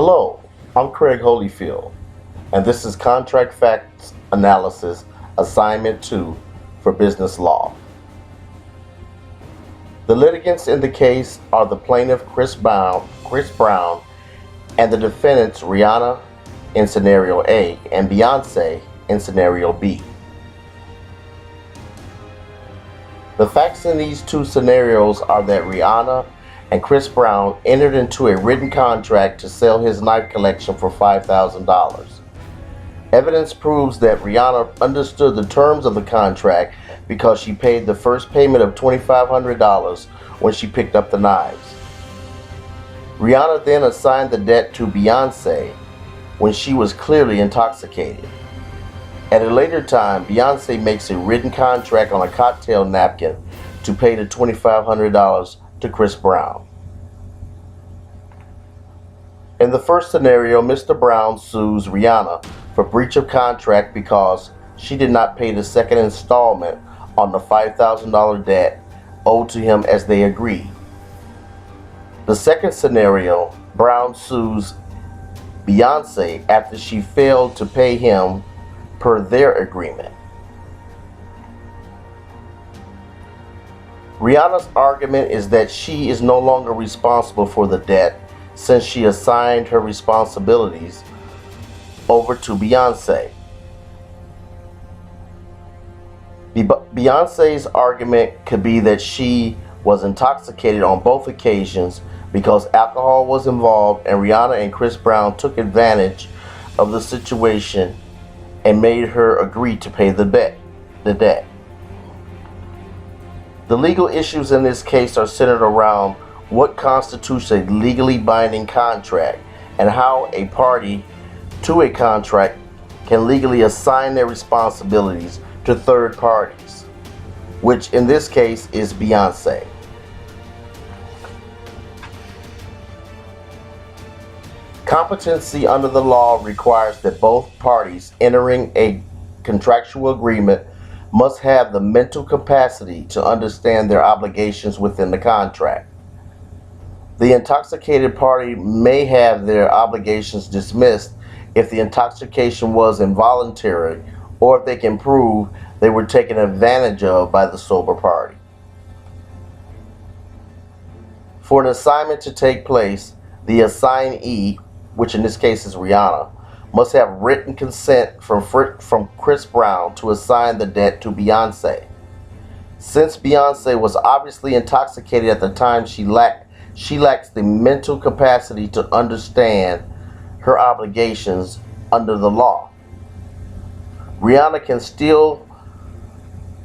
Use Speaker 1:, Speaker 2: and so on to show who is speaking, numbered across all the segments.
Speaker 1: Hello, I'm Craig Holyfield, and this is Contract Facts Analysis Assignment 2 for Business Law. The litigants in the case are the plaintiff Chris Brown, and the defendants Rihanna in Scenario A and Beyonce in Scenario B. The facts in these two scenarios are that Rihanna and Chris Brown entered into a written contract to sell his knife collection for $5,000. Evidence proves that Rihanna understood the terms of the contract because she paid the first payment of $2,500 when she picked up the knives. Rihanna then assigned the debt to Beyonce when she was clearly intoxicated. At a later time, Beyonce makes a written contract on a cocktail napkin to pay the $2,500 to Chris Brown. In the first scenario, Mr. Brown sues Rihanna for breach of contract because she did not pay the second installment on the $5,000 debt owed to him as they agreed. The second scenario, Brown sues Beyonce after she failed to pay him per their agreement. Rihanna's argument is that she is no longer responsible for the debt since she assigned her responsibilities over to Beyonce. Beyonce's argument could be that she was intoxicated on both occasions because alcohol was involved and Rihanna and Chris Brown took advantage of the situation and made her agree to pay the debt. The legal issues in this case are centered around what constitutes a legally binding contract and how a party to a contract can legally assign their responsibilities to third parties, which in this case is Beyonce. Competency under the law requires that both parties entering a contractual agreement must have the mental capacity to understand their obligations within the contract. The intoxicated party may have their obligations dismissed if the intoxication was involuntary or if they can prove they were taken advantage of by the sober party. For an assignment to take place, the assignee, which in this case is Rihanna, must have written consent from Chris Brown to assign the debt to Beyonce. Since Beyonce was obviously intoxicated at the time, she lacks the mental capacity to understand her obligations under the law. Rihanna can still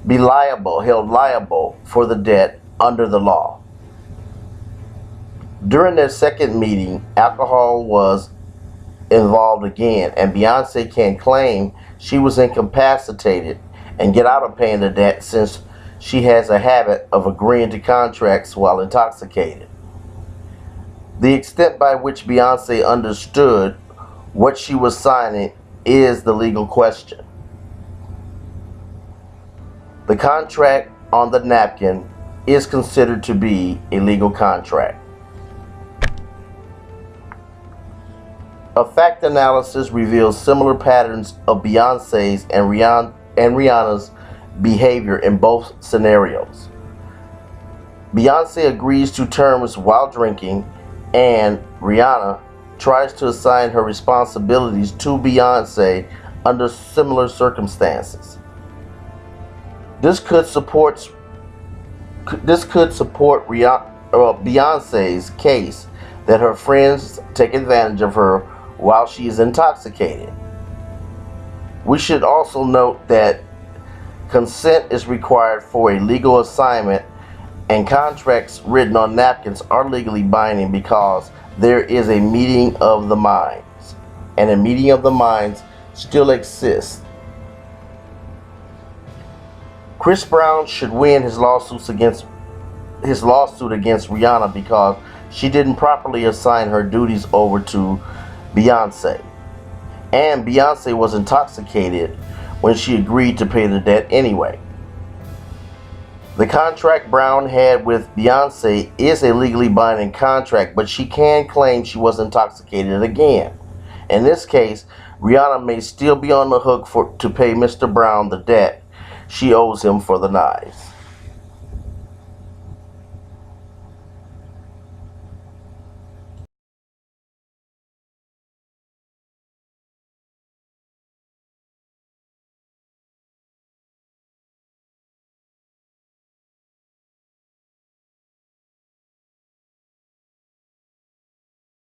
Speaker 1: be held liable for the debt under the law. During their second meeting, alcohol was involved again, and Beyonce can claim she was incapacitated and get out of paying the debt since she has a habit of agreeing to contracts while intoxicated. The extent by which Beyonce understood what she was signing is the legal question. The contract on the napkin is considered to be a legal contract. A fact analysis reveals similar patterns of Beyonce's and Rihanna's behavior in both scenarios. Beyonce agrees to terms while drinking, and Rihanna tries to assign her responsibilities to Beyonce under similar circumstances. This could support Beyonce's case that her friends take advantage of her while she is intoxicated. We should also note that consent is required for a legal assignment, and contracts written on napkins are legally binding because there is a meeting of the minds, and a meeting of the minds still exists. Chris Brown should win his lawsuit against Rihanna because she didn't properly assign her duties over to Beyonce, and Beyonce was intoxicated when she agreed to pay the debt anyway. The contract Brown had with Beyonce is a legally binding contract, but she can claim she was intoxicated again. In this case, Rihanna may still be on the hook to pay Mr. Brown the debt she owes him for the knives.